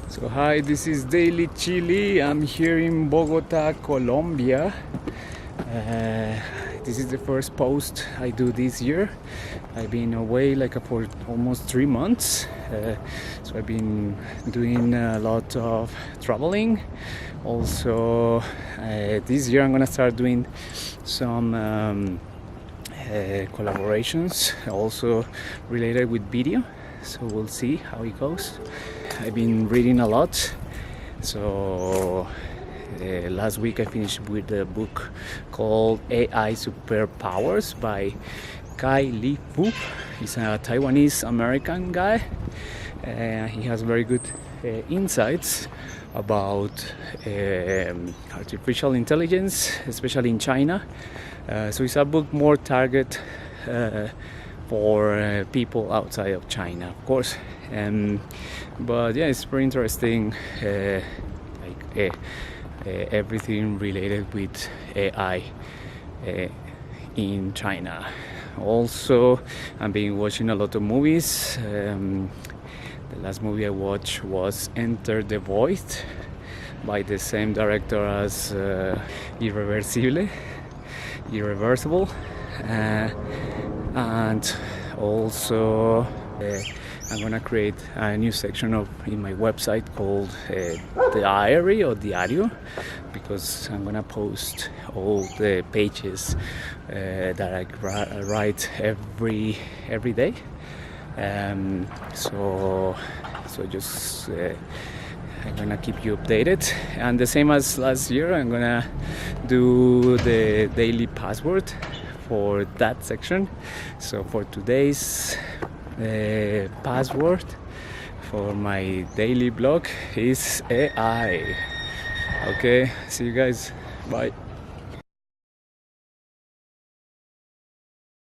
So hi, this is DailyChilli. I'm here in Bogota, Colombia. This is the first post I do this year. I've been away for almost 3 months. So I've been doing a lot of traveling. Also, this year I'm gonna start doing some collaborations, also related with video. So we'll see how it goes. I've been reading a lot. So last week I finished with a book called A.I Superpowers by Cai Fu. He's a Taiwanese American guy. He has very good insights about artificial intelligence, especially in China. So it's a book more target for people outside of China, of course. But yeah, it's very interesting, everything related with AI in China. Also, I've been watching a lot of movies. The last movie I watched was Enter the Void by the same director as Irreversible. And also I'm gonna create a new section in my website called Diary or Diario, because I'm gonna post all the pages that I write every day. So just I'm gonna keep you updated, and the same as last year, I'm gonna do the daily password for that section. So for today's password for my daily blog is AI. Okay, see you guys, bye.